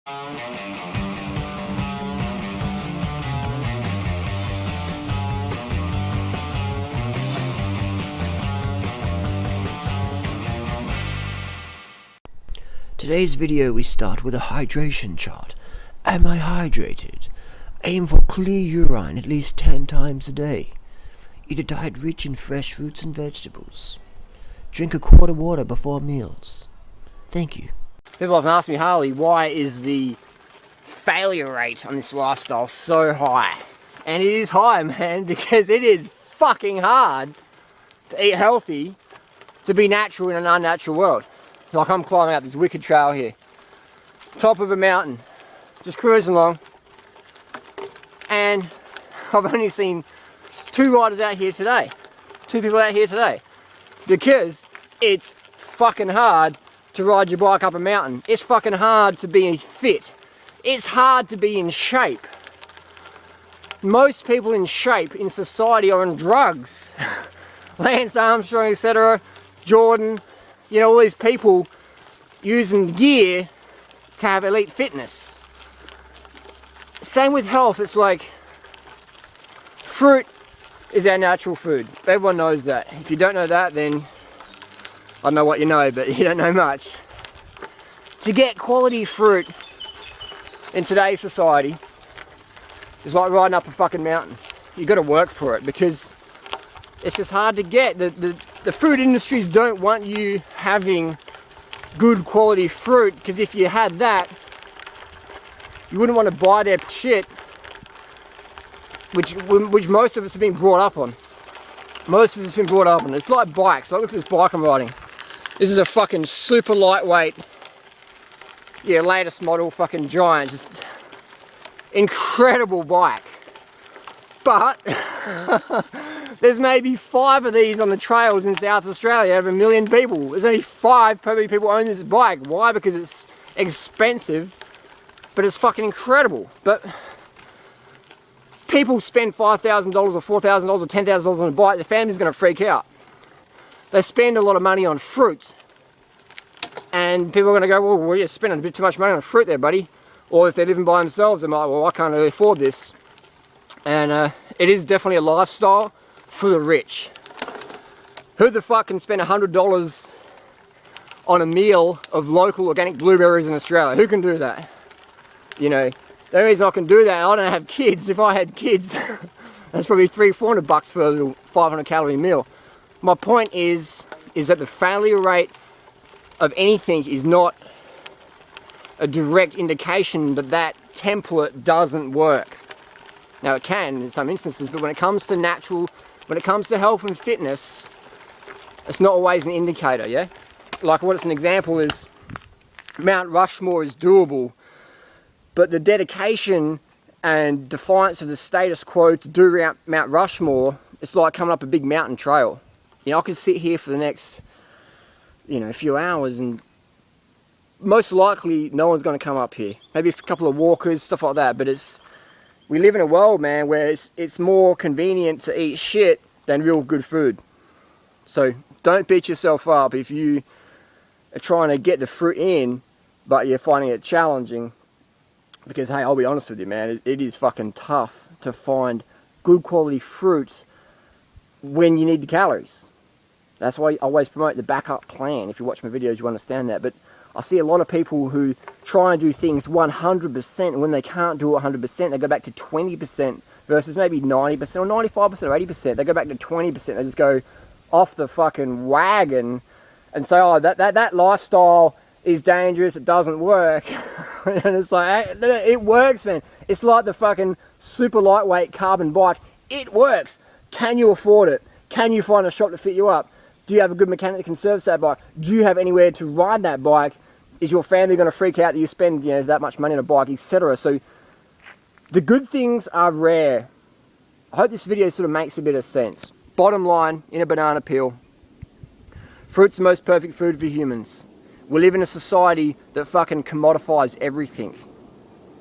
Today's video we start with a hydration chart. Am I hydrated? Aim for clear urine at least 10 times a day. Eat a diet rich in fresh fruits and vegetables. Drink a quart of water before meals. Thank you. People often ask me, Harley, why is the failure rate on this lifestyle so high? And it is high, man, because it is fucking hard to eat healthy, to be natural in an unnatural world. Like I'm climbing up this wicked trail here, top of a mountain, just cruising along, and I've only seen 2 riders out here today, 2 people out here today, because it's fucking hard to ride your bike up a mountain. It's fucking hard to be fit. It's hard to be in shape. Most people in shape in society are on drugs. Lance Armstrong, etc., Jordan, you know, all these people using gear to have elite fitness. Same with health. It's like fruit is our natural food. Everyone knows that. If you don't know that, then I don't know what you know, but you don't know much. To get quality fruit in today's society is like riding up a fucking mountain. You got to work for it because it's just hard to get. The food industries don't want you having good quality fruit, because if you had that, you wouldn't want to buy their shit, which most of us have been brought up on. Most of us have been brought up on. It's like bikes. Like, look at this bike I'm riding. This is a fucking super lightweight, yeah, latest model fucking giant, just incredible bike. But there's maybe 5 of these on the trails in South Australia out of 1 million people. There's only 5 probably people own this bike. Why? Because it's expensive, but it's fucking incredible. But people spend $5,000 or $4,000 or $10,000 on a bike, the family's going to freak out. They spend a lot of money on fruit, and people are going to go, well, you're spending a bit too much money on fruit there, buddy. Or if they're living by themselves, they're like, well, I can't really afford this. And it is definitely a lifestyle for the rich. Who the fuck can spend $100 on a meal of local organic blueberries in Australia? Who can do that? You know, the only reason I can do that, I don't have kids. If I had kids, that's probably $300-400 for a little 500 calorie meal. My point is that the failure rate of anything is not a direct indication that that template doesn't work. Now it can in some instances, but when it comes to natural, when it comes to health and fitness, it's not always an indicator, yeah? Like what's an example is Mount Rushmore is doable, but the dedication and defiance of the status quo to do Mount Rushmore, it's like coming up a big mountain trail. You know, I could sit here for the next, you know, few hours and most likely no one's going to come up here. Maybe a couple of walkers, stuff like that, but we live in a world, man, where it's more convenient to eat shit than real good food. So don't beat yourself up if you are trying to get the fruit in, but you're finding it challenging. Because, hey, I'll be honest with you, man, it is fucking tough to find good quality fruit when you need the calories. That's why I always promote the backup plan. If you watch my videos, you understand that. But I see a lot of people who try and do things 100%, and when they can't do it 100%, they go back to 20% versus maybe 90% or 95% or 80%. They go back to 20%. They just go off the fucking wagon and say, oh, that lifestyle is dangerous, it doesn't work. And it's like, hey, it works, man. It's like the fucking super lightweight carbon bike. It works. Can you afford it? Can you find a shop to fit you up? Do you have a good mechanic that can service that bike? Do you have anywhere to ride that bike? Is your family going to freak out that you spend, you know, that much money on a bike, etc.? So the good things are rare. I hope this video sort of makes a bit of sense. Bottom line, in a banana peel, fruit's the most perfect food for humans. We live in a society that fucking commodifies everything,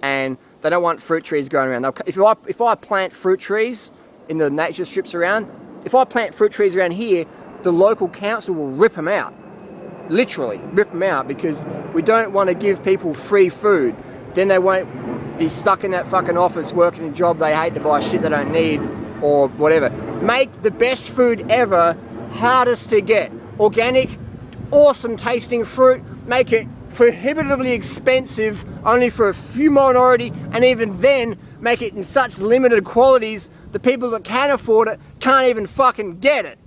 and they don't want fruit trees growing around. If I plant fruit trees in the nature strips around, if I plant fruit trees around here, the local council will rip them out. Literally rip them out, because we don't want to give people free food. then they won't be stuck in that fucking office working a job they hate to buy shit they don't need or whatever. Make the best food ever hardest to get. Organic, awesome tasting fruit. Make it prohibitively expensive only for a few minority, and even then make it in such limited qualities the people that can afford it can't even fucking get it.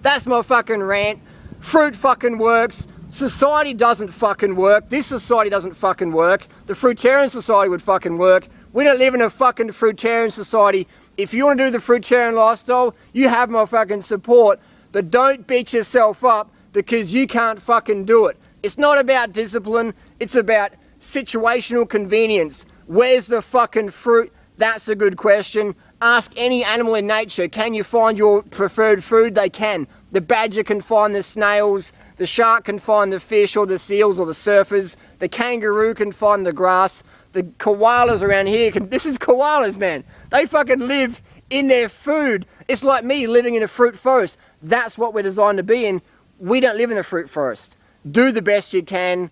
That's my fucking rant. Fruit fucking works. Society doesn't fucking work. This society doesn't fucking work. The fruitarian society would fucking work. We don't live in a fucking fruitarian society. If you want to do the fruitarian lifestyle, you have my fucking support, but don't beat yourself up because you can't fucking do it. It's not about discipline, it's about situational convenience. Where's the fucking fruit? That's a good question. Ask any animal in nature, can you find your preferred food? They can. The badger can find the snails, the shark can find the fish or the seals or the surfers, the kangaroo can find the grass, the koalas around here can, this is koalas, man. They fucking live in their food. It's like me living in a fruit forest. That's what we're designed to be in. We don't live in a fruit forest. Do the best you can.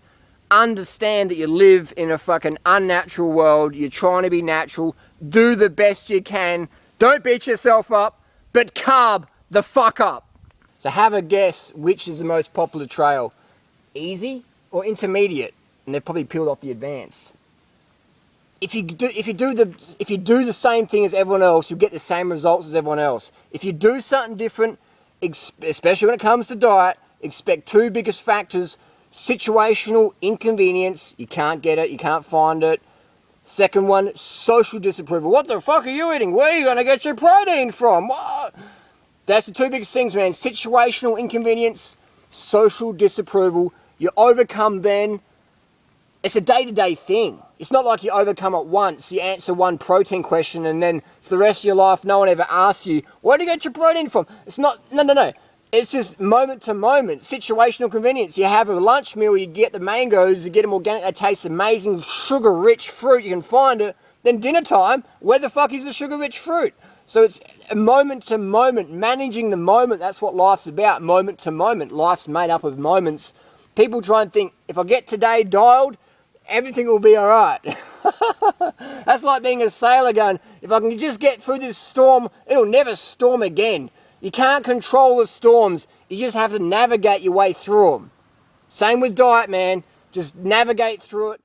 Understand that you live in a fucking unnatural world. You're trying to be natural. Do the best you can. Don't beat yourself up, but carb the fuck up. So have a guess which is the most popular trail. Easy or intermediate? And they've probably peeled off the advanced. If you do the same thing as everyone else, you'll get the same results as everyone else. If you do something different, especially when it comes to diet, expect two biggest factors: situational inconvenience, you can't get it, you can't find it. Second one, social disapproval. What the fuck are you eating? Where are you going to get your protein from? What? That's the two biggest things, man. Situational inconvenience, social disapproval. You overcome then. It's a day-to-day thing. It's not like you overcome it once, you answer one protein question, and then for the rest of your life, no one ever asks you, where do you get your protein from? It's not, no. It's just moment to moment, situational convenience. You have a lunch meal, you get the mangoes, you get them organic, they taste amazing, sugar-rich fruit, you can find it. Then dinner time, where the fuck is the sugar-rich fruit? So it's a moment to moment, managing the moment. That's what life's about, moment to moment. Life's made up of moments. People try and think, if I get today dialed, everything will be all right. That's like being a sailor going, if I can just get through this storm, it'll never storm again. You can't control the storms. You just have to navigate your way through them. Same with diet, man. Just navigate through it.